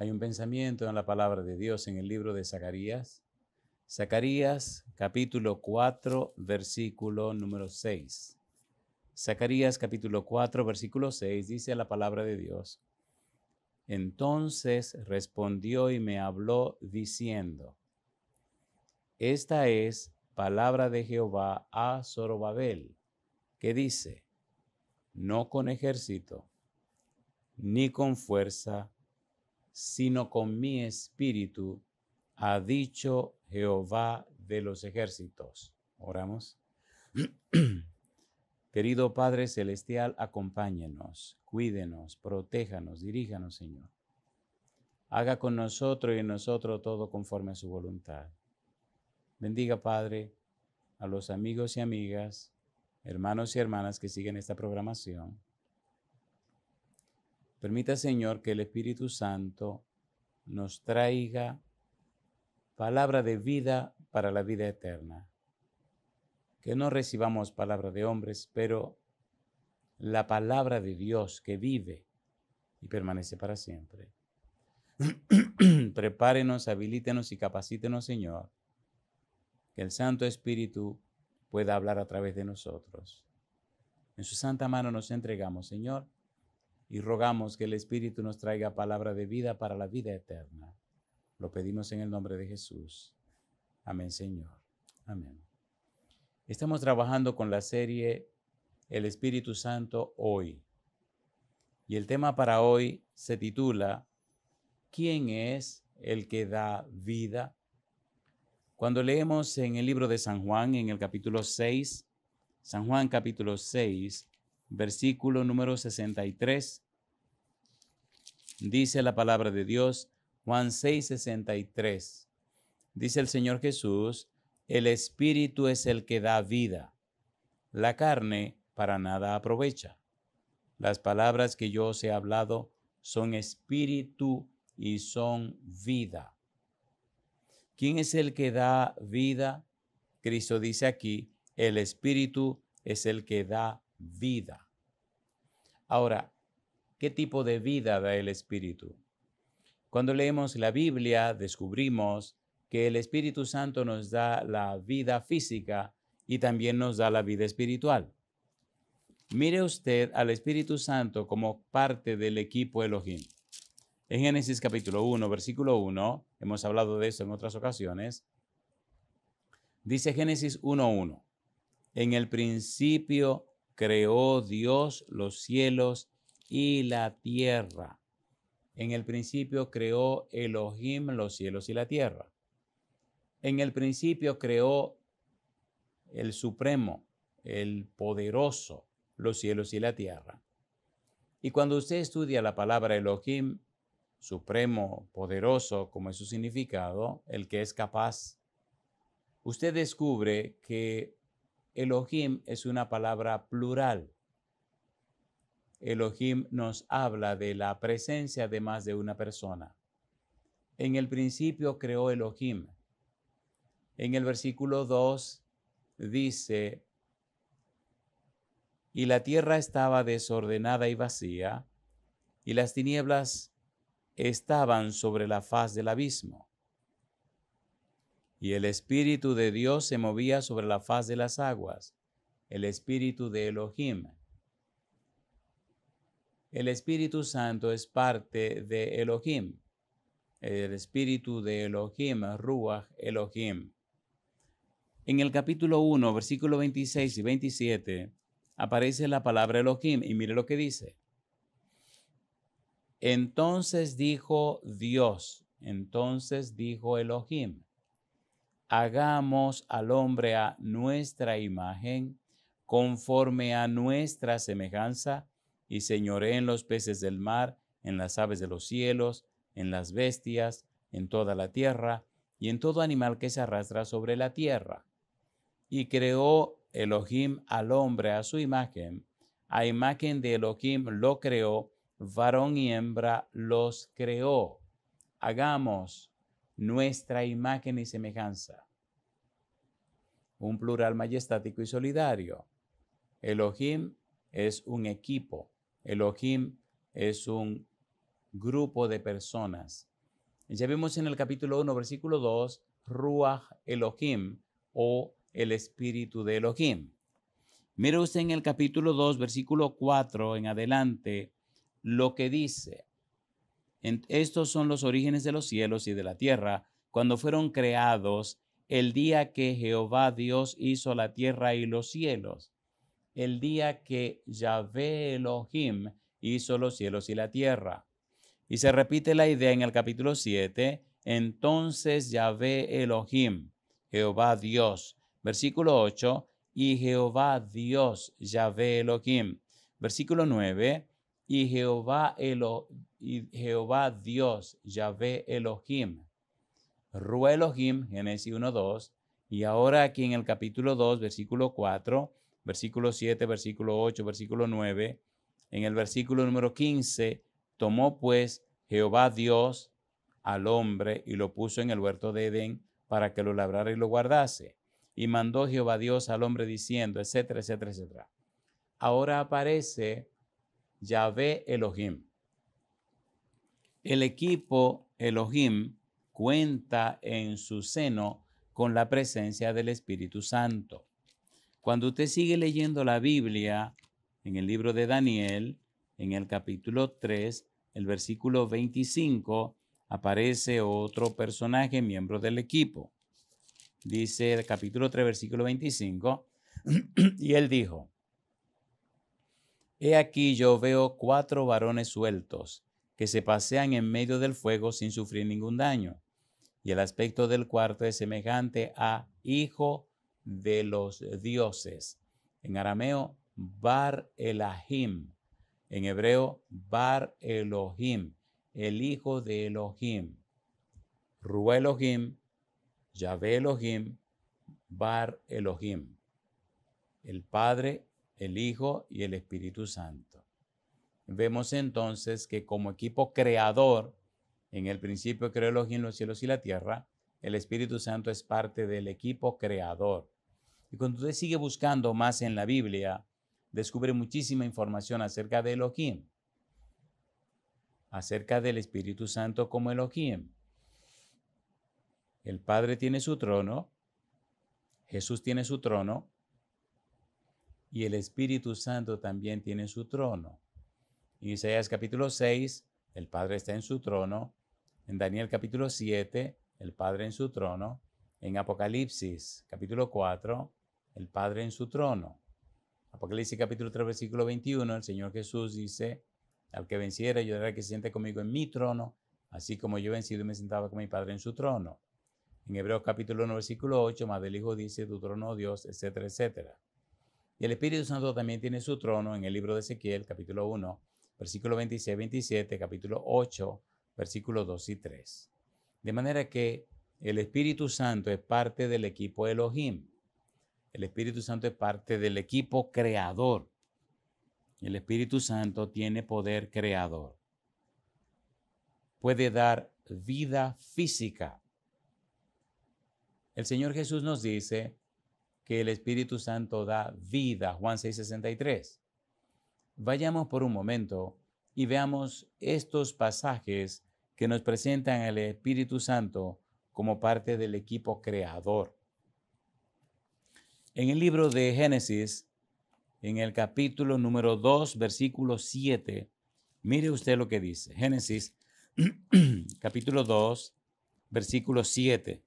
Hay un pensamiento en la palabra de Dios en el libro de Zacarías. Zacarías capítulo 4, versículo número 6. Zacarías capítulo 4, versículo 6 dice la palabra de Dios. Entonces respondió y me habló diciendo, esta es palabra de Jehová a Zorobabel, que dice, no con ejército, ni con fuerza, sino con mi espíritu, ha dicho Jehová de los ejércitos. Oramos. Querido Padre Celestial, acompáñenos, cuídenos, protéjanos, diríjanos, Señor. Haga con nosotros y en nosotros todo conforme a su voluntad. Bendiga, Padre, a los amigos y amigas, hermanos y hermanas que siguen esta programación. Permita, Señor, que el Espíritu Santo nos traiga palabra de vida para la vida eterna. Que no recibamos palabra de hombres, pero la palabra de Dios que vive y permanece para siempre. Prepárenos, habilítenos y capacítenos, Señor, que el Santo Espíritu pueda hablar a través de nosotros. En su santa mano nos entregamos, Señor, y rogamos que el Espíritu nos traiga palabra de vida para la vida eterna. Lo pedimos en el nombre de Jesús. Amén, Señor. Amén. Estamos trabajando con la serie El Espíritu Santo hoy. Y el tema para hoy se titula ¿Quién es el que da vida? Cuando leemos en el libro de San Juan, en el capítulo 6, San Juan capítulo 6, versículo número 63, dice la palabra de Dios, Juan 6, 63. Dice el Señor Jesús, el Espíritu es el que da vida. La carne para nada aprovecha. Las palabras que yo os he hablado son espíritu y son vida. ¿Quién es el que da vida? Cristo dice aquí, el Espíritu es el que da vida. Ahora, ¿qué tipo de vida da el Espíritu? Cuando leemos la Biblia, descubrimos que el Espíritu Santo nos da la vida física y también nos da la vida espiritual. Mire usted al Espíritu Santo como parte del equipo Elohim. En Génesis capítulo 1, versículo 1, hemos hablado de eso en otras ocasiones, dice Génesis 1:1, en el principio creó Dios los cielos y la tierra. En el principio creó Elohim los cielos y la tierra. En el principio creó el Supremo, el Poderoso, los cielos y la tierra. Y cuando usted estudia la palabra Elohim, Supremo, Poderoso, como es su significado, el que es capaz, usted descubre que Elohim es una palabra plural. Elohim nos habla de la presencia de más de una persona. En el principio creó Elohim. En el versículo 2 dice, y la tierra estaba desordenada y vacía, y las tinieblas estaban sobre la faz del abismo. Y el Espíritu de Dios se movía sobre la faz de las aguas, el Espíritu de Elohim. El Espíritu Santo es parte de Elohim. El Espíritu de Elohim, Ruach Elohim. En el capítulo 1, versículo 26 y 27, aparece la palabra Elohim y mire lo que dice. Entonces dijo Dios, entonces dijo Elohim, hagamos al hombre a nuestra imagen, conforme a nuestra semejanza, y señoree en los peces del mar, en las aves de los cielos, en las bestias, en toda la tierra, y en todo animal que se arrastra sobre la tierra. Y creó Elohim al hombre a su imagen, a imagen de Elohim lo creó, varón y hembra los creó. Hagamos nuestra imagen y semejanza. Un plural majestático y solidario. Elohim es un equipo. Elohim es un grupo de personas. Ya vimos en el capítulo 1, versículo 2, Ruach Elohim, o el Espíritu de Elohim. Mire usted en el capítulo 2, versículo 4 en adelante, lo que dice. Estos son los orígenes de los cielos y de la tierra, cuando fueron creados el día que Jehová Dios hizo la tierra y los cielos. El día que Yahvé Elohim hizo los cielos y la tierra. Y se repite la idea en el capítulo 7. Entonces Yahvé Elohim, Jehová Dios. Versículo 8. Y Jehová Dios, Yahvé Elohim. Versículo 9. Y Jehová Dios, Yahvé Elohim. Ru Elohim, Génesis 1, 2. Y ahora aquí en el capítulo 2, versículo 4, versículo 7, versículo 8, versículo 9. En el versículo número 15, tomó pues Jehová Dios al hombre y lo puso en el huerto de Edén para que lo labrara y lo guardase. Y mandó Jehová Dios al hombre diciendo, etcétera, etcétera, etcétera. Ahora aparece Yahvé Elohim. El equipo Elohim cuenta en su seno con la presencia del Espíritu Santo. Cuando usted sigue leyendo la Biblia, en el libro de Daniel, en el capítulo 3, el versículo 25, aparece otro personaje, miembro del equipo. Dice el capítulo 3, versículo 25, y él dijo, he aquí yo veo 4 varones sueltos, que se pasean en medio del fuego sin sufrir ningún daño. Y el aspecto del cuarto es semejante a hijo de los dioses. En arameo, Bar Elahim. En hebreo, Bar Elohim, el hijo de Elohim. Ru Elohim, Yahvé Elohim, Bar Elohim. El Padre, el Hijo y el Espíritu Santo. Vemos entonces que como equipo creador, en el principio creó Elohim los cielos y la tierra, el Espíritu Santo es parte del equipo creador. Y cuando usted sigue buscando más en la Biblia, descubre muchísima información acerca de Elohim, acerca del Espíritu Santo como Elohim. El Padre tiene su trono, Jesús tiene su trono, y el Espíritu Santo también tiene su trono. En Isaías capítulo 6, el Padre está en su trono. En Daniel capítulo 7, el Padre en su trono. En Apocalipsis capítulo 4, el Padre en su trono. Apocalipsis capítulo 3, versículo 21, el Señor Jesús dice, al que venciera, yo daré que se siente conmigo en mi trono, así como yo he vencido y me sentaba con mi Padre en su trono. En Hebreos capítulo 1, versículo 8, más del Hijo dice, tu trono, oh Dios, etcétera, etcétera. Y el Espíritu Santo también tiene su trono en el libro de Ezequiel, capítulo 1, versículo 26, 27, capítulo 8, versículos 2 y 3. De manera que el Espíritu Santo es parte del equipo Elohim. El Espíritu Santo es parte del equipo creador. El Espíritu Santo tiene poder creador. Puede dar vida física. El Señor Jesús nos dice que el Espíritu Santo da vida, Juan 6:63. Vayamos por un momento y veamos estos pasajes que nos presentan al Espíritu Santo como parte del equipo creador. En el libro de Génesis, en el capítulo número 2, versículo 7, mire usted lo que dice. Génesis, capítulo 2, versículo 7.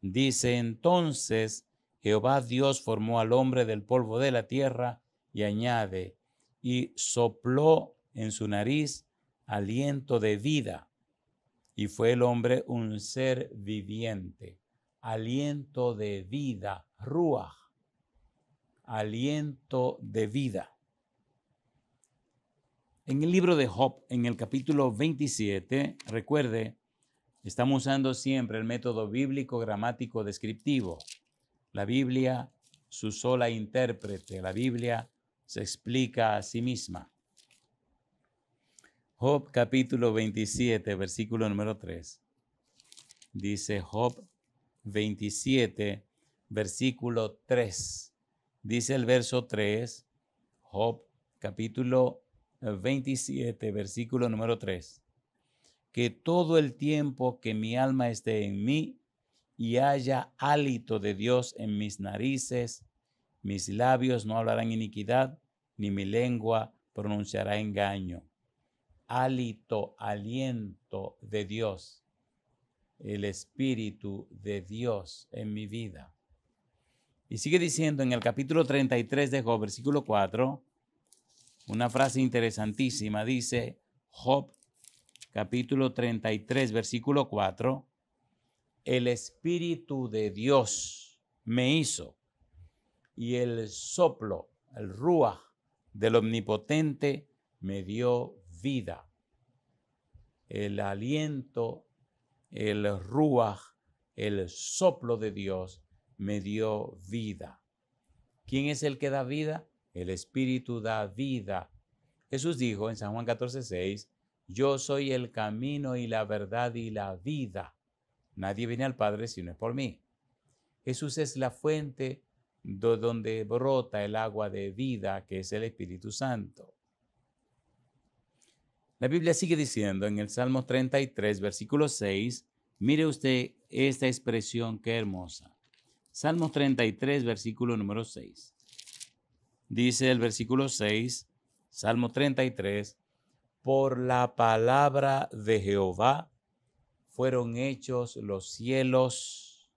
Dice, entonces Jehová Dios formó al hombre del polvo de la tierra y añade, y sopló en su nariz aliento de vida, y fue el hombre un ser viviente. Aliento de vida, ruach, aliento de vida. En el libro de Job, en el capítulo 27, recuerde, estamos usando siempre el método bíblico gramático descriptivo. La Biblia, su sola intérprete, la Biblia se explica a sí misma. Job capítulo 27, versículo número 3. Dice Job 27, versículo 3. Dice el verso 3, Job capítulo 27, versículo número 3. que todo el tiempo que mi alma esté en mí y haya hálito de Dios en mis narices, mis labios no hablarán iniquidad, ni mi lengua pronunciará engaño. Hálito, aliento de Dios, el Espíritu de Dios en mi vida. Y sigue diciendo en el capítulo 33 de Job, versículo 4, una frase interesantísima. Dice Job, capítulo 33, versículo 4, el Espíritu de Dios me hizo y el soplo, el ruaj del Omnipotente me dio vida. El aliento, el ruaj, el soplo de Dios me dio vida. ¿Quién es el que da vida? El Espíritu da vida. Jesús dijo en San Juan 14:6, yo soy el camino y la verdad y la vida. Nadie viene al Padre si no es por mí. Jesús es la fuente de donde brota el agua de vida, que es el Espíritu Santo. La Biblia sigue diciendo en el Salmo 33, versículo 6, mire usted esta expresión, qué hermosa. Salmo 33, versículo número 6. Dice el versículo 6, Salmo 33, por la palabra de Jehová fueron hechos los cielos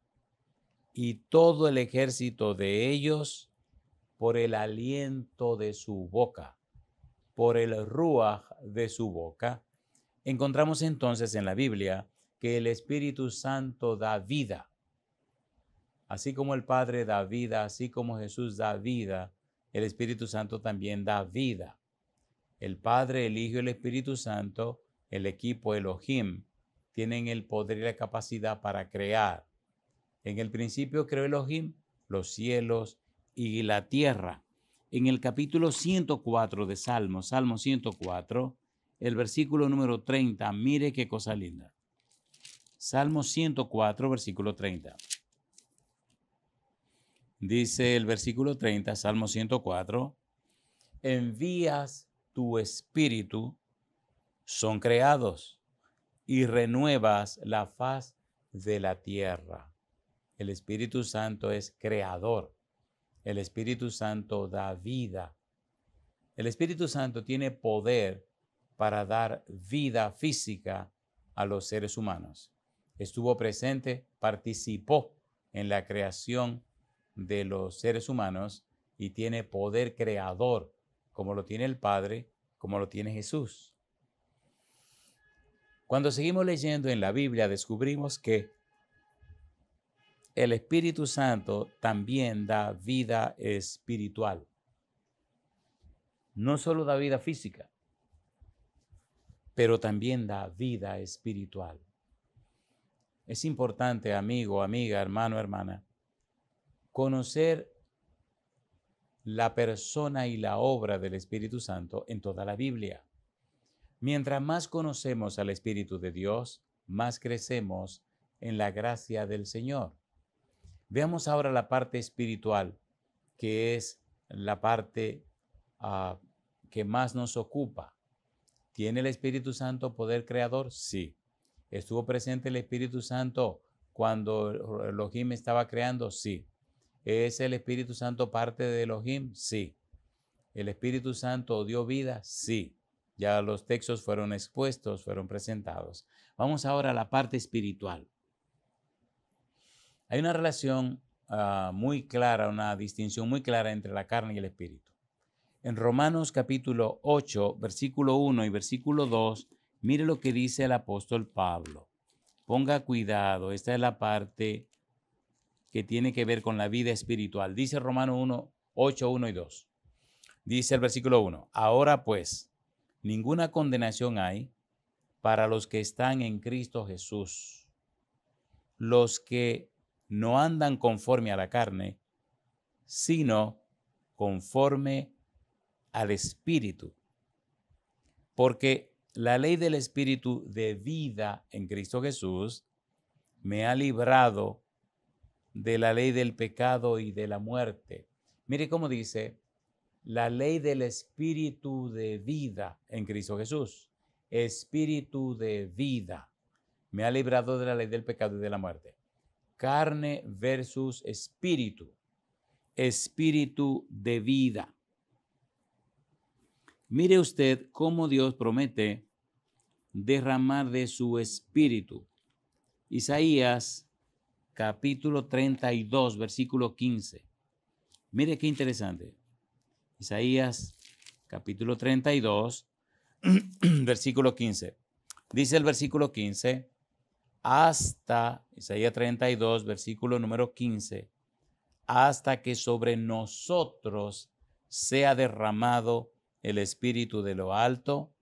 y todo el ejército de ellos por el aliento de su boca, por el ruaj de su boca. Encontramos entonces en la Biblia que el Espíritu Santo da vida. Así como el Padre da vida, así como Jesús da vida, el Espíritu Santo también da vida. El Padre, el Hijo y el Espíritu Santo, el equipo Elohim, tienen el poder y la capacidad para crear. En el principio creó Elohim los cielos y la tierra. En el capítulo 104 de Salmo 104, el versículo número 30, mire qué cosa linda. Salmo 104, versículo 30. Dice el versículo 30, Salmo 104, envías tu espíritu, son creados, y renuevas la faz de la tierra. El Espíritu Santo es creador. El Espíritu Santo da vida. El Espíritu Santo tiene poder para dar vida física a los seres humanos. Estuvo presente, participó en la creación de los seres humanos y tiene poder creador, como lo tiene el Padre, como lo tiene Jesús. Cuando seguimos leyendo en la Biblia, descubrimos que el Espíritu Santo también da vida espiritual. No solo da vida física, pero también da vida espiritual. Es importante, amigo, amiga, hermano, hermana, conocer la persona y la obra del Espíritu Santo en toda la Biblia. Mientras más conocemos al Espíritu de Dios, más crecemos en la gracia del Señor. Veamos ahora la parte espiritual, que es la parte que más nos ocupa. ¿Tiene el Espíritu Santo poder creador? Sí. ¿Estuvo presente el Espíritu Santo cuando Elohim estaba creando? Sí. ¿Es el Espíritu Santo parte de Elohim? Sí. ¿El Espíritu Santo dio vida? Sí. Ya los textos fueron expuestos, fueron presentados. Vamos ahora a la parte espiritual. Hay una relación muy clara, una distinción muy clara entre la carne y el espíritu. En Romanos capítulo 8, versículo 1 y versículo 2, mire lo que dice el apóstol Pablo. Ponga cuidado, esta es la parte que tiene que ver con la vida espiritual. Dice Romanos 1, 8, 1 y 2. Dice el versículo 1, ahora pues, ninguna condenación hay para los que están en Cristo Jesús, los que no andan conforme a la carne, sino conforme al Espíritu. Porque la ley del Espíritu de vida en Cristo Jesús me ha librado de la ley del pecado y de la muerte. Mire cómo dice, la ley del Espíritu de vida en Cristo Jesús. espíritu de vida. Me ha librado de la ley del pecado y de la muerte. Carne versus espíritu. Espíritu de vida. Mire usted cómo Dios promete derramar de su espíritu. Isaías capítulo 32, versículo 15. Mire qué interesante. Isaías capítulo 32, versículo 15. Dice el versículo 15, hasta, Isaías 32, versículo número 15, hasta que sobre nosotros sea derramado el espíritu de lo alto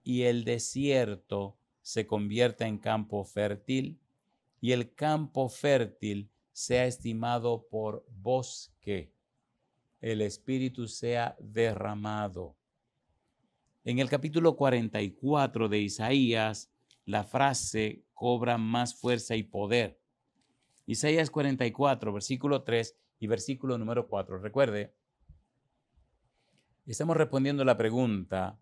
y el desierto se convierta en campo fértil y el campo fértil sea estimado por bosque. El espíritu sea derramado. En el capítulo 44 de Isaías, la frase cobra más fuerza y poder. Isaías 44, versículo 3 y versículo número 4. Recuerde, estamos respondiendo la pregunta,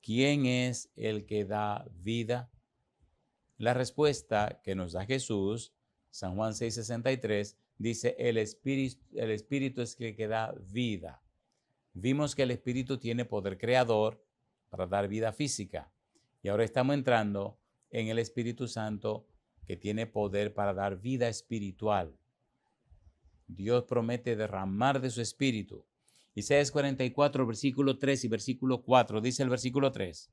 ¿quién es el que da vida? La respuesta que nos da Jesús, San Juan 6:63, dice, el espíritu es el que da vida. Vimos que el espíritu tiene poder creador para dar vida física. Y ahora estamos entrando en el Espíritu Santo que tiene poder para dar vida espiritual. Dios promete derramar de su espíritu. Isaías 44, versículo 3 y versículo 4, dice el versículo 3,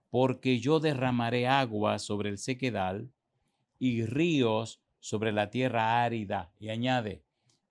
porque yo derramaré agua sobre el sequedal y ríos sobre la tierra árida. Y añade,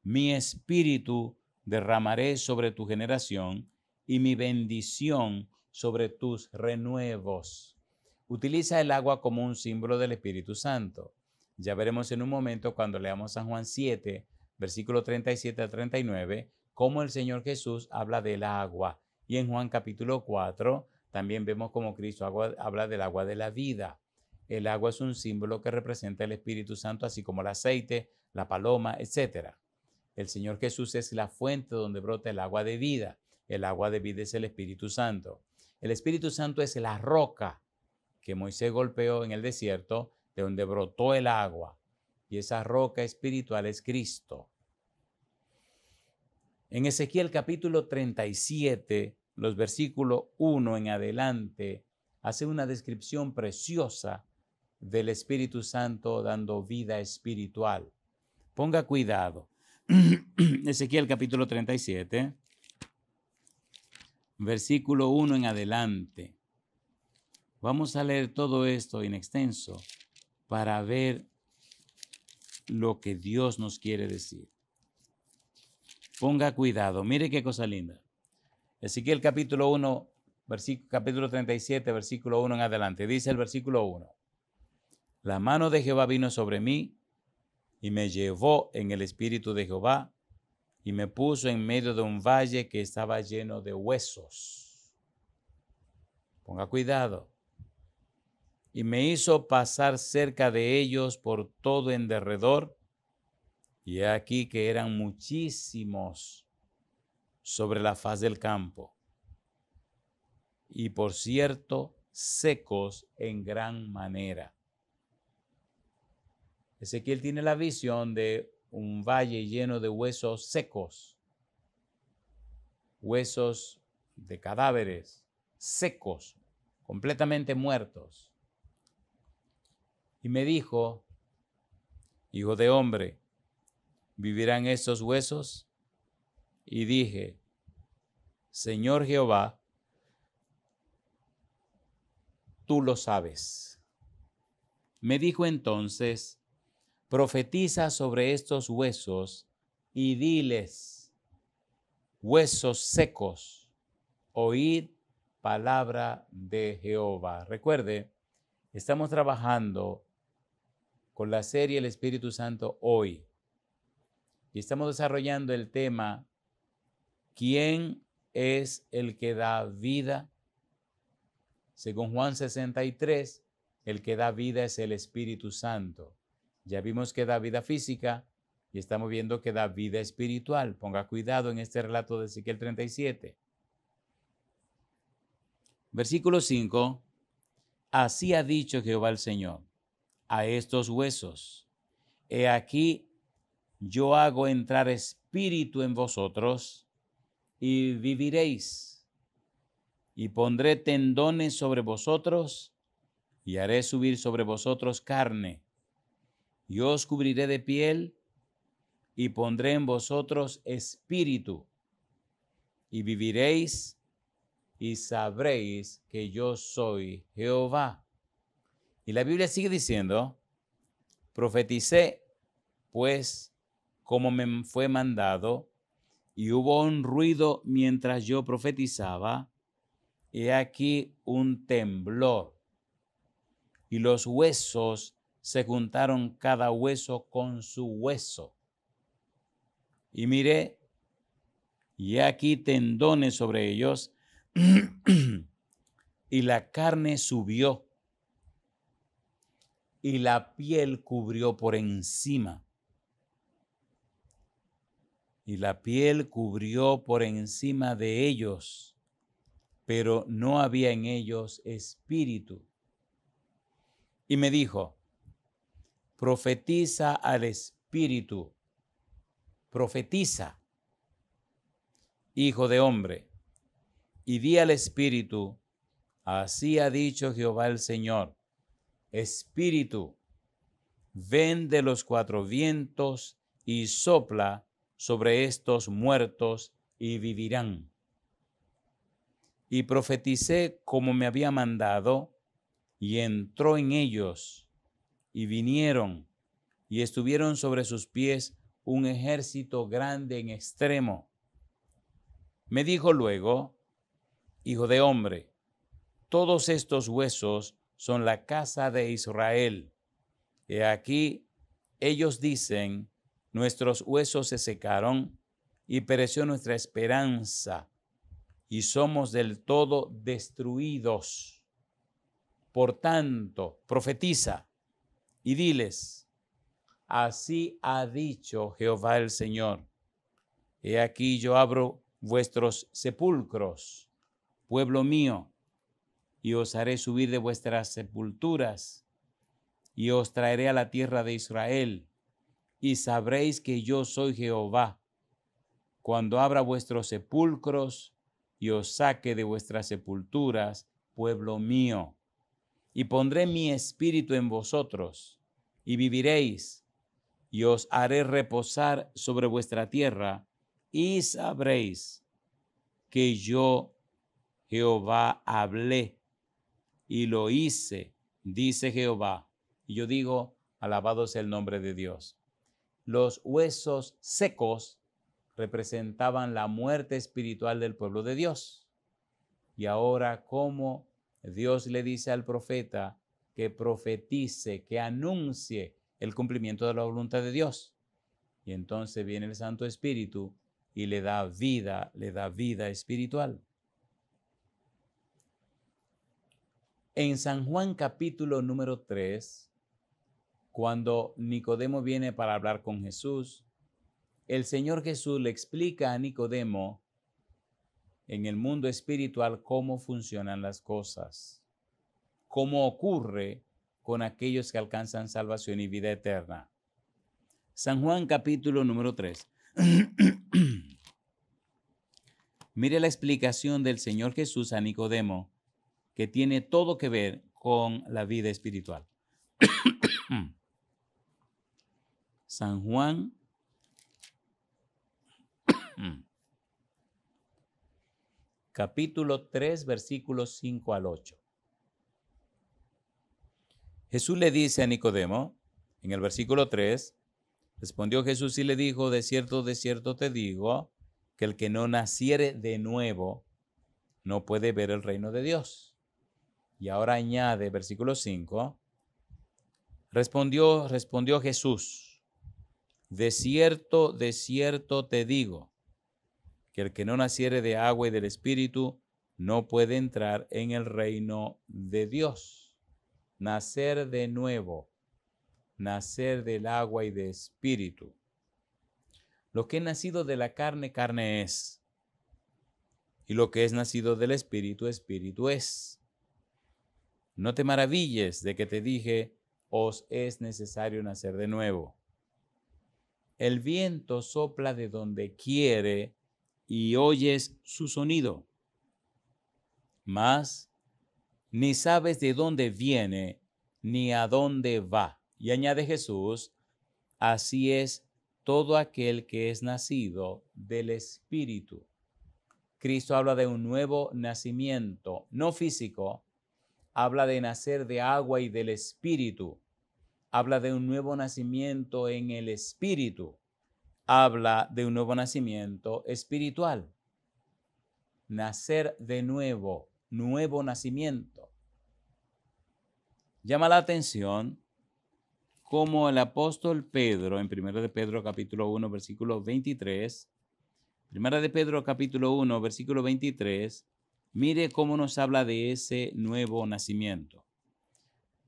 mi espíritu derramaré sobre tu generación y mi bendición sobre tus renuevos. Utiliza el agua como un símbolo del Espíritu Santo. Ya veremos en un momento cuando leamos San Juan 7, versículo 37 a 39, cómo el Señor Jesús habla del agua. Y en Juan capítulo 4 también vemos cómo Cristo habla del agua de la vida. El agua es un símbolo que representa el Espíritu Santo, así como el aceite, la paloma, etc. El Señor Jesús es la fuente donde brota el agua de vida. El agua de vida es el Espíritu Santo. El Espíritu Santo es la roca que Moisés golpeó en el desierto, de donde brotó el agua. Y esa roca espiritual es Cristo. En Ezequiel capítulo 37, los versículos 1 en adelante, hace una descripción preciosa del Espíritu Santo dando vida espiritual. Ponga cuidado. Ezequiel capítulo 37, versículo 1 en adelante. Vamos a leer todo esto en extenso para ver lo que Dios nos quiere decir. Ponga cuidado, mire qué cosa linda. Ezequiel capítulo 1, capítulo 37, versículo 1 en adelante. Dice el versículo 1. La mano de Jehová vino sobre mí y me llevó en el espíritu de Jehová y me puso en medio de un valle que estaba lleno de huesos. Ponga cuidado. Y me hizo pasar cerca de ellos por todo en derredor, y he aquí que eran muchísimos sobre la faz del campo, y por cierto, secos en gran manera. Ezequiel tiene la visión de un valle lleno de huesos secos, huesos de cadáveres secos, completamente muertos. Y me dijo, hijo de hombre, ¿vivirán estos huesos? Y dije, Señor Jehová, tú lo sabes. Me dijo entonces, profetiza sobre estos huesos y diles, huesos secos, oíd palabra de Jehová. Recuerde, estamos trabajando con la serie El Espíritu Santo hoy. Y estamos desarrollando el tema, ¿quién es el que da vida? Según Juan 63, el que da vida es el Espíritu Santo. Ya vimos que da vida física y estamos viendo que da vida espiritual. Ponga cuidado en este relato de Ezequiel 37. Versículo 5 Así ha dicho Jehová el Señor a estos huesos: he aquí, yo hago entrar espíritu en vosotros y viviréis, y pondré tendones sobre vosotros y haré subir sobre vosotros carne, y os cubriré de piel y pondré en vosotros espíritu, y viviréis y sabréis que yo soy Jehová. Y la Biblia sigue diciendo: profeticé, pues, como me fue mandado, y hubo un ruido mientras yo profetizaba, y aquí un temblor, y los huesos se juntaron cada hueso con su hueso. Y miré, y aquí tendones sobre ellos, y la carne subió, y la piel cubrió por encima. Y la piel cubrió por encima de ellos, pero no había en ellos espíritu. Y me dijo: profetiza al espíritu, profetiza, hijo de hombre, y di al espíritu: así ha dicho Jehová el Señor, espíritu, ven de los cuatro vientos y sopla sobre estos muertos y vivirán. Y profeticé como me había mandado, y entró en ellos, y vinieron, y estuvieron sobre sus pies un ejército grande en extremo. Me dijo luego: hijo de hombre, todos estos huesos son la casa de Israel. He aquí, ellos dicen: nuestros huesos se secaron y pereció nuestra esperanza, y somos del todo destruidos. Por tanto, profetiza y diles: así ha dicho Jehová el Señor, he aquí yo abro vuestros sepulcros, pueblo mío, y os haré subir de vuestras sepulturas, y os traeré a la tierra de Israel, y sabréis que yo soy Jehová, cuando abra vuestros sepulcros y os saque de vuestras sepulturas, pueblo mío. Y pondré mi espíritu en vosotros, y viviréis, y os haré reposar sobre vuestra tierra, y sabréis que yo, Jehová, hablé, y lo hice, dice Jehová. Y yo digo: alabado sea el nombre de Dios. Los huesos secos representaban la muerte espiritual del pueblo de Dios. Y ahora, como Dios le dice al profeta que profetice, que anuncie el cumplimiento de la voluntad de Dios. Y entonces viene el Santo Espíritu y le da vida espiritual. En San Juan capítulo número 3, cuando Nicodemo viene para hablar con Jesús, el Señor Jesús le explica a Nicodemo en el mundo espiritual cómo funcionan las cosas, cómo ocurre con aquellos que alcanzan salvación y vida eterna. San Juan capítulo número 3. Mire la explicación del Señor Jesús a Nicodemo, que tiene todo que ver con la vida espiritual. San Juan capítulo 3, versículos 5 al 8. Jesús le dice a Nicodemo, en el versículo 3, respondió Jesús y le dijo: de cierto te digo, que el que no naciere de nuevo no puede ver el reino de Dios. Y ahora añade, versículo 5, respondió Jesús: de cierto te digo, que el que no naciere de agua y del Espíritu no puede entrar en el reino de Dios. Nacer de nuevo, nacer del agua y de Espíritu. Lo que es nacido de la carne, carne es. Y lo que es nacido del Espíritu, Espíritu es. No te maravilles de que te dije, os es necesario nacer de nuevo. El viento sopla de donde quiere y oyes su sonido, mas ni sabes de dónde viene ni a dónde va. Y añade Jesús, así es todo aquel que es nacido del Espíritu. Cristo habla de un nuevo nacimiento, no físico, habla de nacer de agua y del Espíritu, habla de un nuevo nacimiento en el Espíritu, habla de un nuevo nacimiento espiritual. Nacer de nuevo, nuevo nacimiento. Llama la atención cómo el apóstol Pedro, en 1 de Pedro capítulo 1, versículo 23, 1 de Pedro capítulo 1, versículo 23, mire cómo nos habla de ese nuevo nacimiento.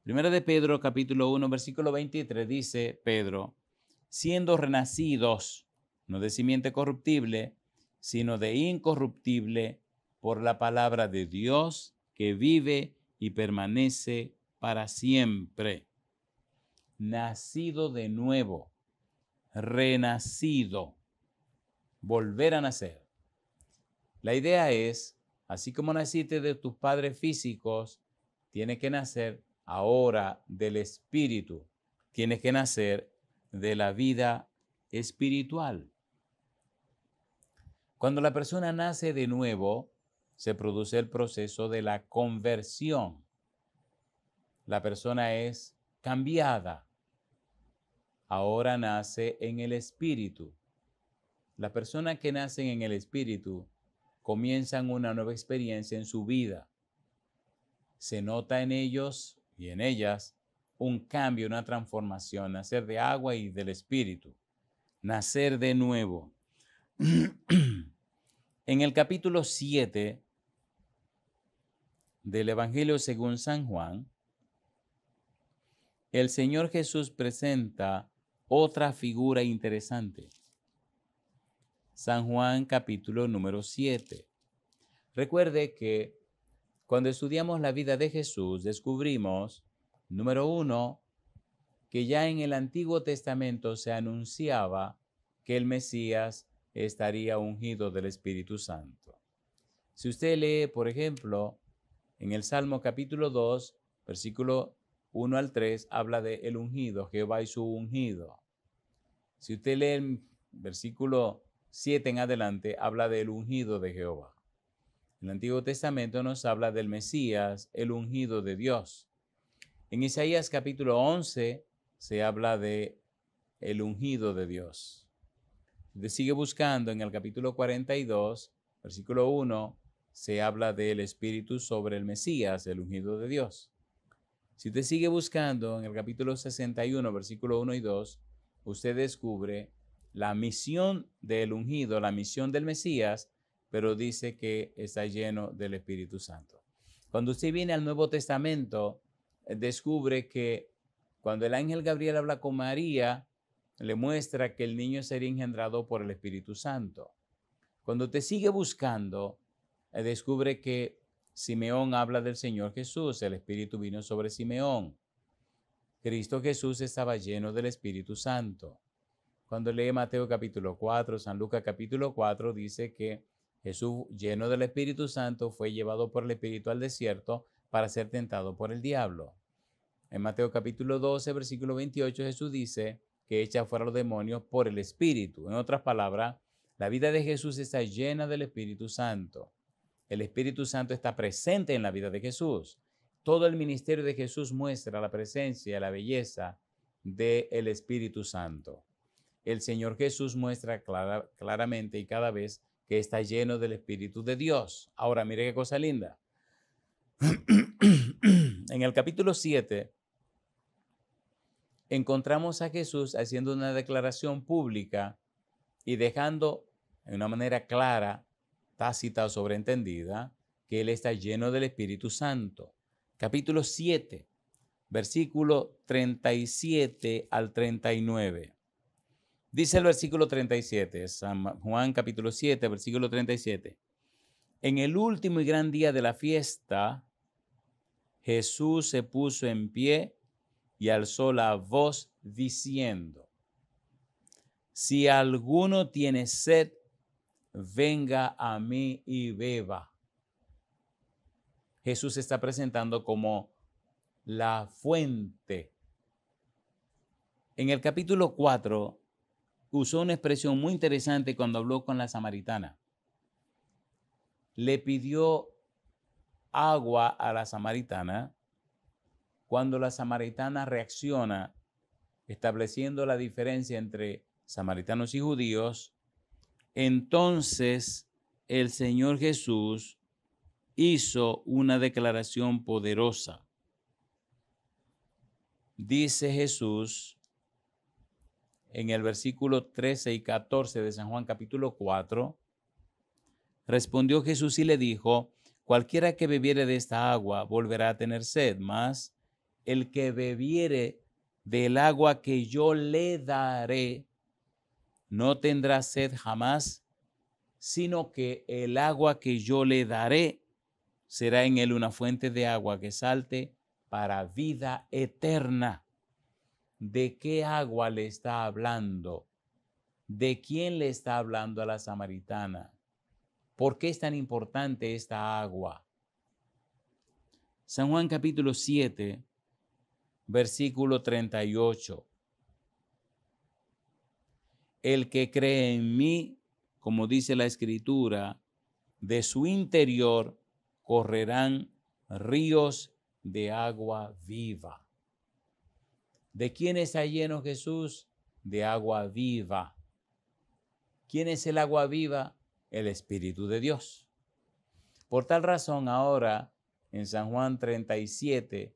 1 de Pedro capítulo 1, versículo 23 dice Pedro, siendo renacidos, no de simiente corruptible, sino de incorruptible, por la palabra de Dios que vive y permanece para siempre. Nacido de nuevo, renacido, volver a nacer. La idea es, así como naciste de tus padres físicos, tienes que nacer ahora del Espíritu. Tienes que nacer de la vida espiritual. Cuando la persona nace de nuevo, se produce el proceso de la conversión. La persona es cambiada. Ahora nace en el Espíritu. Las personas que nacen en el Espíritu comienzan una nueva experiencia en su vida. Se nota en ellos y en ellas un cambio, una transformación, nacer de agua y del Espíritu, nacer de nuevo. En el capítulo 7 del Evangelio según San Juan, el Señor Jesús presenta otra figura interesante. San Juan capítulo número 7. Recuerde que cuando estudiamos la vida de Jesús, descubrimos, número 1, que ya en el Antiguo Testamento se anunciaba que el Mesías estaría ungido del Espíritu Santo. Si usted lee, por ejemplo, en el Salmo capítulo 2, versículo 1 al 3, habla de el ungido, Jehová y su ungido. Si usted lee el versículo 7 en adelante, habla del ungido de Jehová. El Antiguo Testamento nos habla del Mesías, el ungido de Dios. En Isaías capítulo 11 se habla de el ungido de Dios. Usted sigue buscando en el capítulo 42, versículo 1, se habla del Espíritu sobre el Mesías, el ungido de Dios. Si usted sigue buscando en el capítulo 61, versículo 1 y 2, usted descubre la misión del ungido, la misión del Mesías, pero dice que está lleno del Espíritu Santo. Cuando usted viene al Nuevo Testamento, descubre que cuando el ángel Gabriel habla con María, le muestra que el niño sería engendrado por el Espíritu Santo. Cuando usted sigue buscando, descubre que Simeón habla del Señor Jesús, el Espíritu vino sobre Simeón. Cristo Jesús estaba lleno del Espíritu Santo. Cuando lee Mateo capítulo 4, San Lucas capítulo 4, dice que Jesús, lleno del Espíritu Santo, fue llevado por el Espíritu al desierto para ser tentado por el diablo. En Mateo capítulo 12, versículo 28, Jesús dice que echa fuera los demonios por el Espíritu. En otras palabras, la vida de Jesús está llena del Espíritu Santo. El Espíritu Santo está presente en la vida de Jesús. Todo el ministerio de Jesús muestra la presencia, la belleza del Espíritu Santo. El Señor Jesús muestra claramente y cada vez que está lleno del Espíritu de Dios. Ahora, mire qué cosa linda. En el capítulo 7, encontramos a Jesús haciendo una declaración pública y dejando de una manera clara, tácita o sobreentendida, que Él está lleno del Espíritu Santo. Capítulo 7, versículo 37 al 39. Dice el versículo 37, San Juan capítulo 7, versículo 37. En el último y gran día de la fiesta, Jesús se puso en pie y alzó la voz diciendo: si alguno tiene sed, venga a mí y beba. Jesús se está presentando como la fuente. En el capítulo 4 usó una expresión muy interesante cuando habló con la samaritana. Le pidió agua a la samaritana. Cuando la samaritana reacciona, estableciendo la diferencia entre samaritanos y judíos, entonces el Señor Jesús hizo una declaración poderosa. Dice Jesús en el versículo 13 y 14 de San Juan capítulo 4, respondió Jesús y le dijo: cualquiera que bebiere de esta agua volverá a tener sed, mas el que bebiere del agua que yo le daré no tendrá sed jamás, sino que el agua que yo le daré será en él una fuente de agua que salte para vida eterna. ¿De qué agua le está hablando? ¿De quién le está hablando a la samaritana? ¿Por qué es tan importante esta agua? San Juan capítulo 7, versículo 38. El que cree en mí, como dice la Escritura, de su interior correrán ríos de agua viva. ¿De quién está lleno Jesús? De agua viva. ¿Quién es el agua viva? El Espíritu de Dios. Por tal razón, ahora en San Juan 37,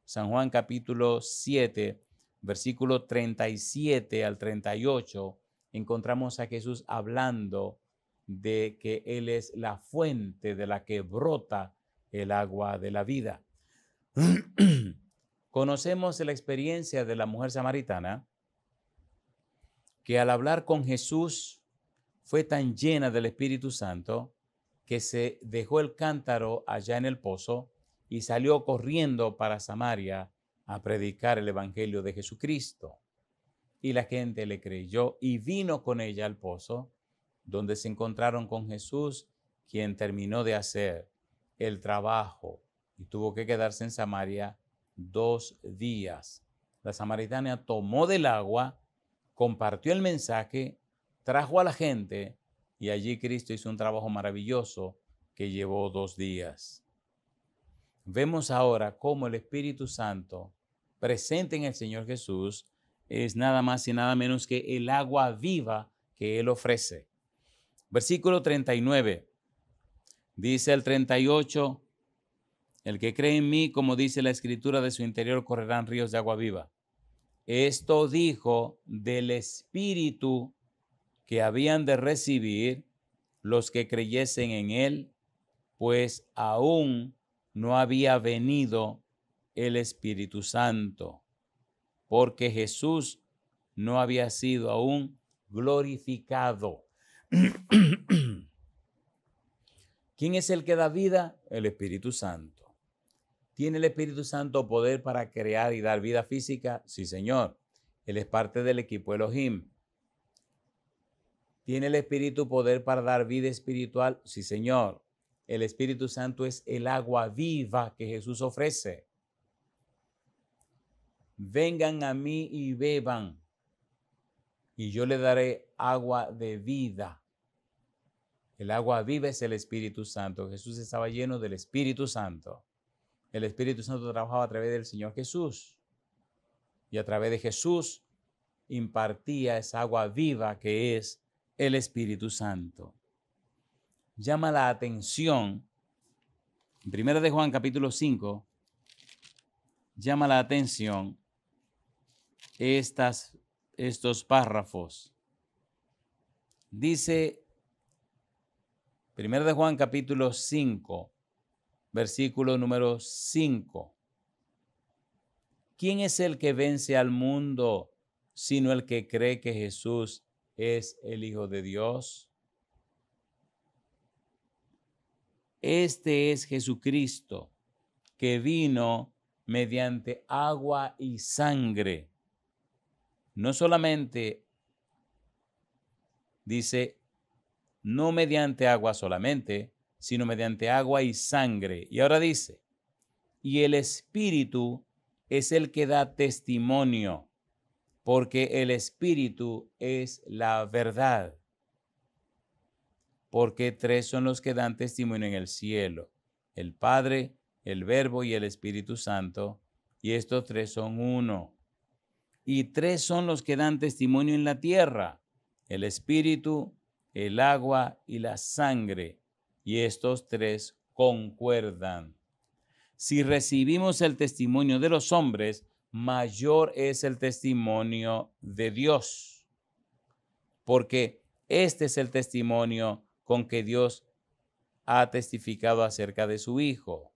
San Juan capítulo 7, versículo 37 al 38, encontramos a Jesús hablando de que Él es la fuente de la que brota el agua de la vida. Conocemos la experiencia de la mujer samaritana, que al hablar con Jesús fue tan llena del Espíritu Santo que se dejó el cántaro allá en el pozo y salió corriendo para Samaria a predicar el Evangelio de Jesucristo. Y la gente le creyó y vino con ella al pozo, donde se encontraron con Jesús, quien terminó de hacer el trabajo y tuvo que quedarse en Samaria 2 días. La samaritana tomó del agua, compartió el mensaje, trajo a la gente y allí Cristo hizo un trabajo maravilloso que llevó 2 días. Vemos ahora cómo el Espíritu Santo presente en el Señor Jesús es nada más y nada menos que el agua viva que Él ofrece. Versículo 39. Dice el 38, el que cree en mí, como dice la Escritura, de su interior correrán ríos de agua viva. Esto dijo del Espíritu que habían de recibir los que creyesen en Él, pues aún no había venido el Espíritu Santo, porque Jesús no había sido aún glorificado. ¿Quién es el que da vida? El Espíritu Santo. ¿Tiene el Espíritu Santo poder para crear y dar vida física? Sí, Señor. Él es parte del equipo Elohim. ¿Tiene el Espíritu poder para dar vida espiritual? Sí, Señor. El Espíritu Santo es el agua viva que Jesús ofrece. Vengan a mí y beban, y yo le daré agua de vida. El agua viva es el Espíritu Santo. Jesús estaba lleno del Espíritu Santo. El Espíritu Santo trabajaba a través del Señor Jesús. Y a través de Jesús impartía esa agua viva que es el Espíritu Santo. Llama la atención, en 1 de Juan capítulo 5, llama la atención estos párrafos. Dice 1 de Juan capítulo 5, versículo número 5. ¿Quién es el que vence al mundo sino el que cree que Jesús es el Hijo de Dios? Este es Jesucristo, que vino mediante agua y sangre. No solamente, dice, no mediante agua solamente, sino mediante agua y sangre. Y ahora dice, y el Espíritu es el que da testimonio, porque el Espíritu es la verdad. Porque tres son los que dan testimonio en el cielo: el Padre, el Verbo y el Espíritu Santo, y estos tres son uno. Y tres son los que dan testimonio en la tierra: el Espíritu, el agua y la sangre, y estos tres concuerdan. Si recibimos el testimonio de los hombres, mayor es el testimonio de Dios, porque este es el testimonio con que Dios ha testificado acerca de su Hijo.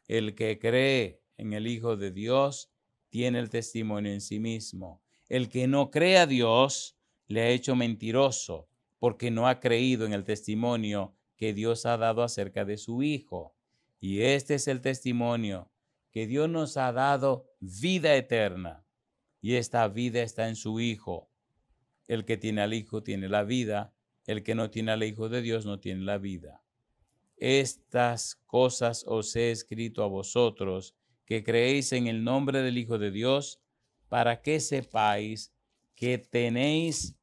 El que cree en el Hijo de Dios tiene el testimonio en sí mismo. El que no cree a Dios le ha hecho mentiroso, porque no ha creído en el testimonio que Dios ha dado acerca de su Hijo. Y este es el testimonio, que Dios nos ha dado vida eterna, y esta vida está en su Hijo. El que tiene al Hijo tiene la vida, el que no tiene al Hijo de Dios no tiene la vida. Estas cosas os he escrito a vosotros, que creéis en el nombre del Hijo de Dios, para que sepáis que tenéis,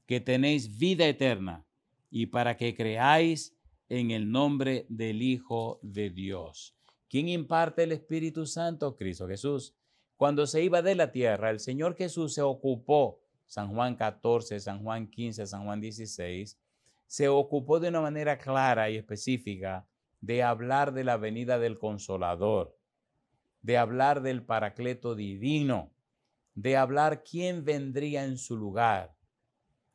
que tenéis vida eterna, y para que creáis en el nombre del Hijo de Dios. ¿Quién imparte el Espíritu Santo? Cristo Jesús. Cuando se iba de la tierra, el Señor Jesús se ocupó, San Juan 14, San Juan 15, San Juan 16, se ocupó de una manera clara y específica de hablar de la venida del Consolador, de hablar del Paracleto divino, de hablar quién vendría en su lugar.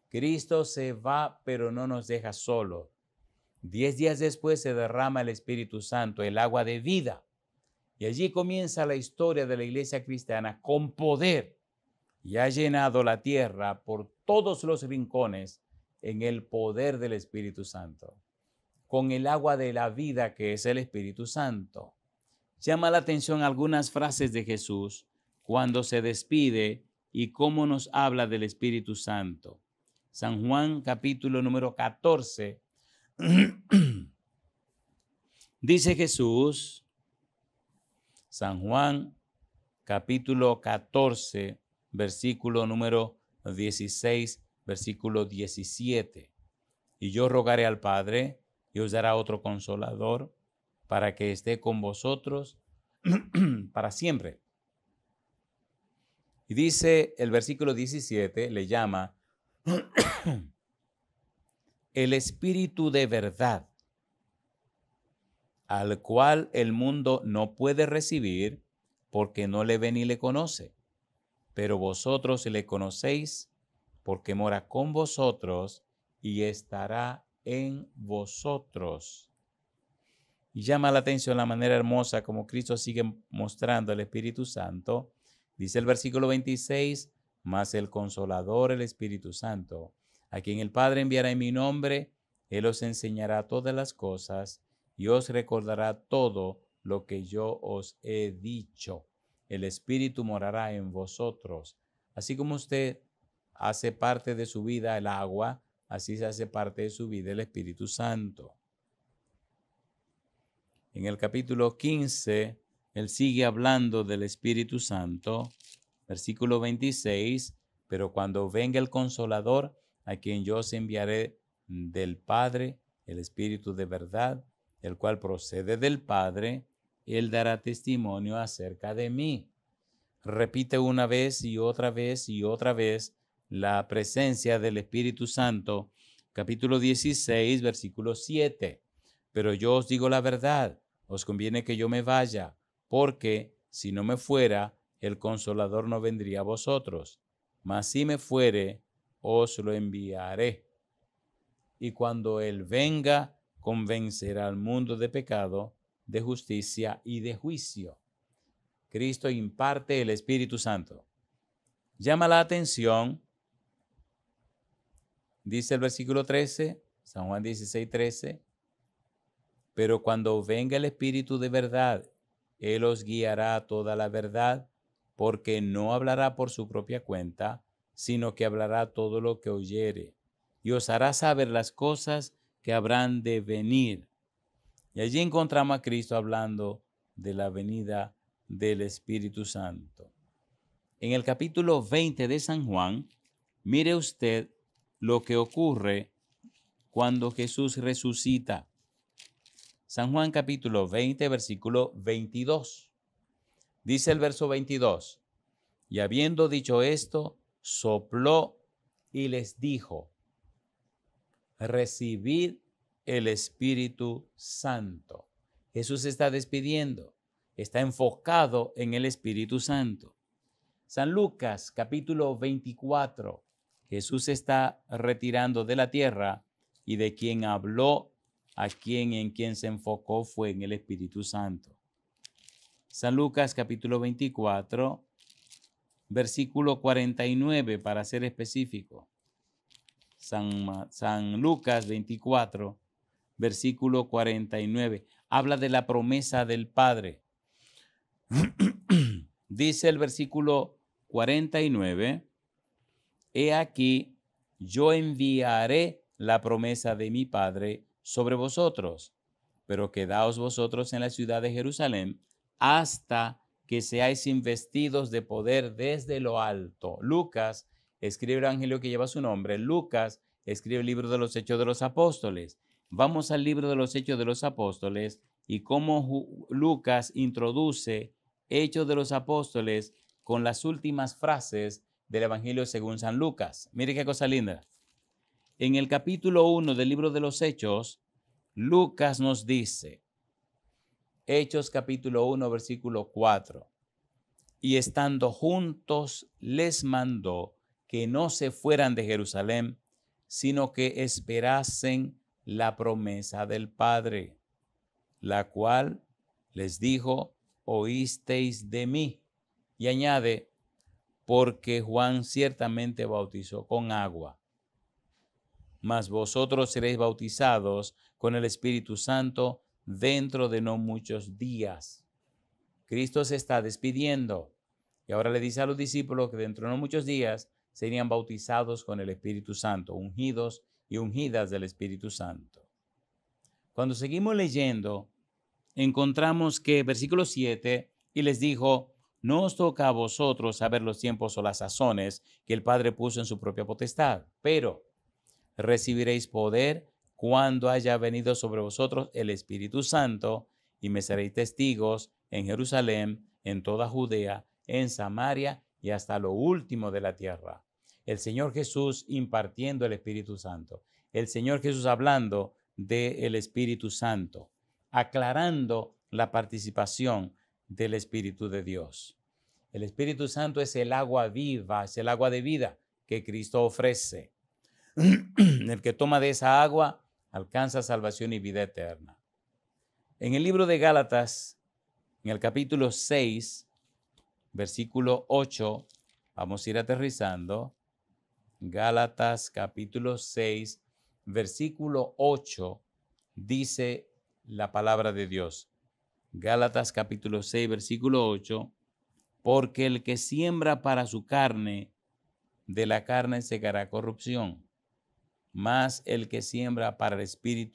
Cristo se va, pero no nos deja solos. 10 días después se derrama el Espíritu Santo, el agua de vida. Y allí comienza la historia de la iglesia cristiana con poder, y ha llenado la tierra por todos los rincones en el poder del Espíritu Santo, con el agua de la vida que es el Espíritu Santo. Llama la atención algunas frases de Jesús cuando se despide y cómo nos habla del Espíritu Santo. San Juan capítulo número 14, dice Jesús, San Juan capítulo 14, versículo número 16, versículo 17. Y yo rogaré al Padre y os dará otro consolador para que esté con vosotros para siempre. Y dice el versículo 17, le llama el Espíritu de verdad, al cual el mundo no puede recibir porque no le ve ni le conoce. Pero vosotros le conocéis porque mora con vosotros y estará en vosotros. Y llama la atención la manera hermosa como Cristo sigue mostrando el Espíritu Santo. Dice el versículo 26, mas el Consolador, el Espíritu Santo, a quien el Padre enviará en mi nombre, Él os enseñará todas las cosas y os recordará todo lo que yo os he dicho. El Espíritu morará en vosotros. Así como usted hace parte de su vida el agua, así se hace parte de su vida el Espíritu Santo. En el capítulo 15, él sigue hablando del Espíritu Santo. Versículo 26, pero cuando venga el Consolador, a quien yo os enviaré del Padre, el Espíritu de verdad, el cual procede del Padre, él dará testimonio acerca de mí. Repite una vez y otra vez y otra vez la presencia del Espíritu Santo. Capítulo 16, versículo 7. Pero yo os digo la verdad, os conviene que yo me vaya, porque si no me fuera, el Consolador no vendría a vosotros. Mas si me fuere, os lo enviaré. Y cuando Él venga, convencerá al mundo de pecado, de justicia y de juicio. Cristo imparte el Espíritu Santo. Llama la atención, dice el versículo 13, San Juan 16, 13, Pero cuando venga el Espíritu de verdad, Él os guiará a toda la verdad, porque no hablará por su propia cuenta, sino que hablará todo lo que oyere, y os hará saber las cosas que habrán de venir. Y allí encontramos a Cristo hablando de la venida del Espíritu Santo. En el capítulo 20 de San Juan, mire usted lo que ocurre cuando Jesús resucita. San Juan capítulo 20, versículo 22. Dice el verso 22, y habiendo dicho esto, sopló y les dijo, recibid el Espíritu Santo. Jesús se está despidiendo, está enfocado en el Espíritu Santo. San Lucas capítulo 24, Jesús se está retirando de la tierra y de quien habló, en quien se enfocó fue en el Espíritu Santo. San Lucas capítulo 24, versículo 49 para ser específico. San Lucas 24, versículo 49, habla de la promesa del Padre. Dice el versículo 49, he aquí, yo enviaré la promesa de mi Padre sobre vosotros, pero quedaos vosotros en la ciudad de Jerusalén hasta que seáis investidos de poder desde lo alto. Lucas escribe el evangelio que lleva su nombre. Lucas escribe el libro de los Hechos de los Apóstoles. Vamos al libro de los Hechos de los Apóstoles y cómo Lucas introduce Hechos de los Apóstoles con las últimas frases del evangelio según San Lucas. Mire qué cosa linda. En el capítulo 1 del libro de los Hechos, Lucas nos dice, Hechos capítulo 1, versículo 4, y estando juntos les mandó que no se fueran de Jerusalén, sino que esperasen la promesa del Padre, la cual les dijo, oísteis de mí. Y añade, porque Juan ciertamente bautizó con agua, mas vosotros seréis bautizados con el Espíritu Santo dentro de no muchos días. Cristo se está despidiendo y ahora le dice a los discípulos que dentro de no muchos días serían bautizados con el Espíritu Santo, ungidos y ungidas del Espíritu Santo. Cuando seguimos leyendo, encontramos que versículo 7, y les dijo, no os toca a vosotros saber los tiempos o las sazones que el Padre puso en su propia potestad, pero recibiréis poder cuando haya venido sobre vosotros el Espíritu Santo, y me seréis testigos en Jerusalén, en toda Judea, en Samaria y hasta lo último de la tierra. El Señor Jesús impartiendo el Espíritu Santo. El Señor Jesús hablando del Espíritu Santo, aclarando la participación del Espíritu de Dios. El Espíritu Santo es el agua viva, es el agua de vida que Cristo ofrece. El que toma de esa agua alcanza salvación y vida eterna. En el libro de Gálatas, en el capítulo 6, versículo 8, vamos a ir aterrizando. Gálatas capítulo 6, versículo 8, dice la palabra de Dios. Gálatas capítulo 6, versículo 8, porque el que siembra para su carne, de la carne segará corrupción, mas el que siembra para el espíritu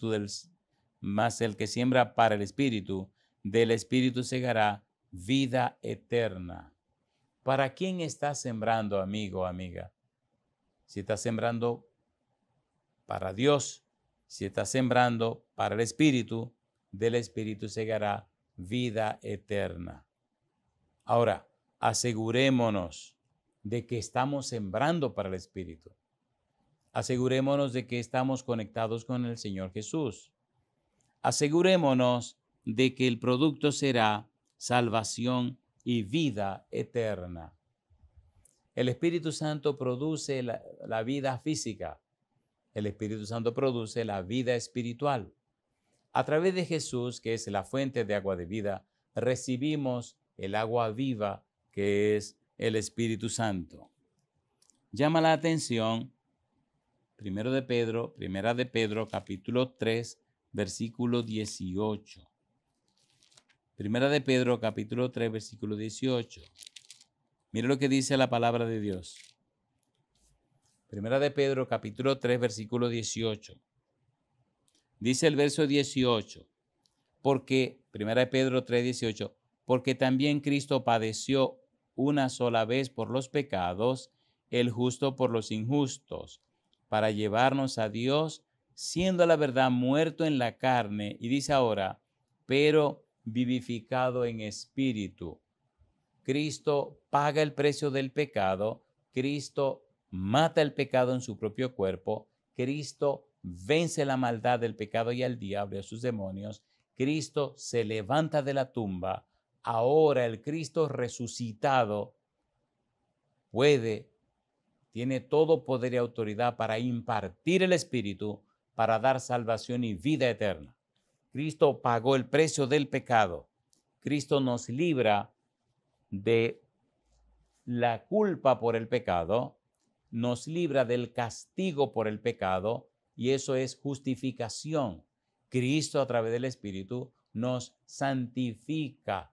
del espíritu segará vida eterna. ¿Para quién estás sembrando, amigo o amiga? Si estás sembrando para Dios, si estás sembrando para el espíritu, del espíritu segará vida eterna. Ahora, asegurémonos de que estamos sembrando para el espíritu. Asegurémonos de que estamos conectados con el Señor Jesús. Asegurémonos de que el producto será salvación y vida eterna. El Espíritu Santo produce la vida física. El Espíritu Santo produce la vida espiritual. A través de Jesús, que es la fuente de agua de vida, recibimos el agua viva, que es el Espíritu Santo. Llama la atención Primera de Pedro, capítulo 3, versículo 18. Primera de Pedro, capítulo 3, versículo 18. Mire lo que dice la palabra de Dios. Primera de Pedro, capítulo 3, versículo 18. Dice el verso 18. Porque, Primera de Pedro 3, 18, porque también Cristo padeció una sola vez por los pecados, el justo por los injustos, para llevarnos a Dios, siendo la verdad muerto en la carne, y dice ahora, pero vivificado en espíritu. Cristo paga el precio del pecado, Cristo mata el pecado en su propio cuerpo, Cristo vence la maldad del pecado y al diablo y a sus demonios, Cristo se levanta de la tumba. Ahora el Cristo resucitado tiene todo poder y autoridad para impartir el Espíritu, para dar salvación y vida eterna. Cristo pagó el precio del pecado. Cristo nos libra de la culpa por el pecado, nos libra del castigo por el pecado, y eso es justificación. Cristo, a través del Espíritu, nos santifica,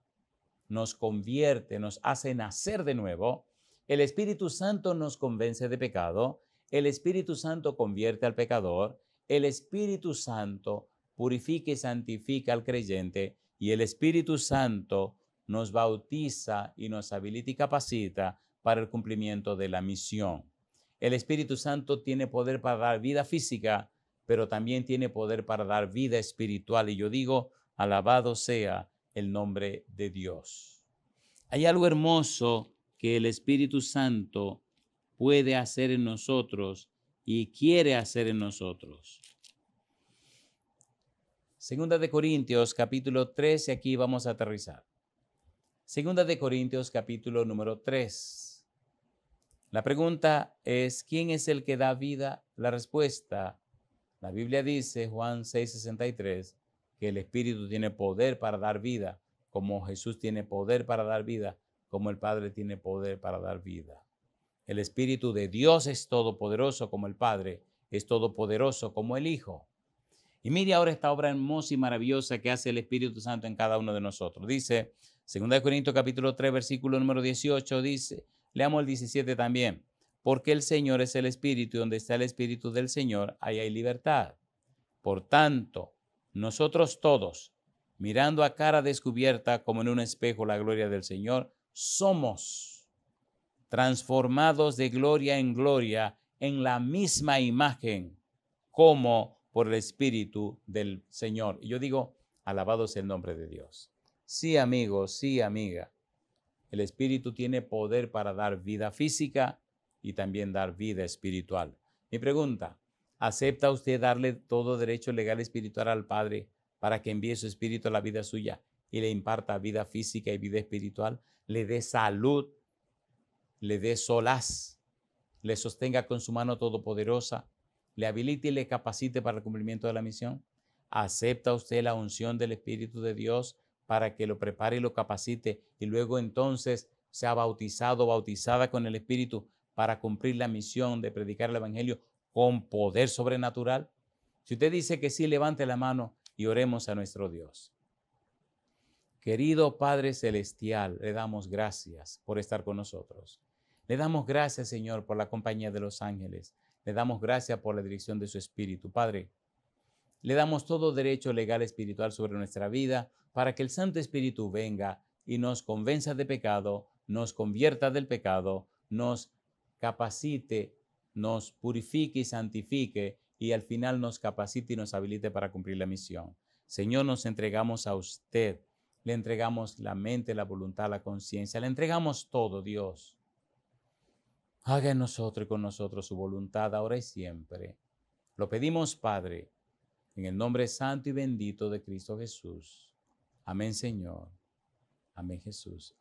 nos convierte, nos hace nacer de nuevo. El Espíritu Santo nos convence de pecado. El Espíritu Santo convierte al pecador. El Espíritu Santo purifica y santifica al creyente. Y el Espíritu Santo nos bautiza y nos habilita y capacita para el cumplimiento de la misión. El Espíritu Santo tiene poder para dar vida física, pero también tiene poder para dar vida espiritual. Y yo digo, alabado sea el nombre de Dios. Hay algo hermoso que el Espíritu Santo puede hacer en nosotros y quiere hacer en nosotros. Segunda de Corintios, capítulo 3, y aquí vamos a aterrizar. Segunda de Corintios, capítulo número 3. La pregunta es, ¿quién es el que da vida? La respuesta, la Biblia dice, Juan 6:63, que el Espíritu tiene poder para dar vida, como Jesús tiene poder para dar vida, como el Padre tiene poder para dar vida. El Espíritu de Dios es todopoderoso como el Padre, es todopoderoso como el Hijo. Y mire ahora esta obra hermosa y maravillosa que hace el Espíritu Santo en cada uno de nosotros. Dice, 2 Corintios capítulo 3, versículo número 18, dice, leamos el 17 también, porque el Señor es el Espíritu, y donde está el Espíritu del Señor, ahí hay libertad. Por tanto, nosotros todos, mirando a cara descubierta como en un espejo la gloria del Señor, somos transformados de gloria en gloria en la misma imagen como por el Espíritu del Señor. Y yo digo, alabado sea el nombre de Dios. Sí, amigo, sí, amiga. El Espíritu tiene poder para dar vida física y también dar vida espiritual. Mi pregunta, ¿acepta usted darle todo derecho legal espiritual al Padre para que envíe su Espíritu a la vida suya y le imparta vida física y vida espiritual? Le dé salud, le dé solaz, le sostenga con su mano todopoderosa, le habilite y le capacite para el cumplimiento de la misión. ¿Acepta usted la unción del Espíritu de Dios para que lo prepare y lo capacite y luego entonces sea bautizado o bautizada con el Espíritu para cumplir la misión de predicar el Evangelio con poder sobrenatural? Si usted dice que sí, levante la mano y oremos a nuestro Dios. Querido Padre Celestial, le damos gracias por estar con nosotros. Le damos gracias, Señor, por la compañía de los ángeles. Le damos gracias por la dirección de su Espíritu. Padre, le damos todo derecho legal espiritual sobre nuestra vida para que el Santo Espíritu venga y nos convenza de pecado, nos convierta del pecado, nos capacite, nos purifique y santifique y al final nos capacite y nos habilite para cumplir la misión. Señor, nos entregamos a usted. Le entregamos la mente, la voluntad, la conciencia. Le entregamos todo, Dios. Haga en nosotros y con nosotros su voluntad ahora y siempre. Lo pedimos, Padre, en el nombre santo y bendito de Cristo Jesús. Amén, Señor. Amén, Jesús.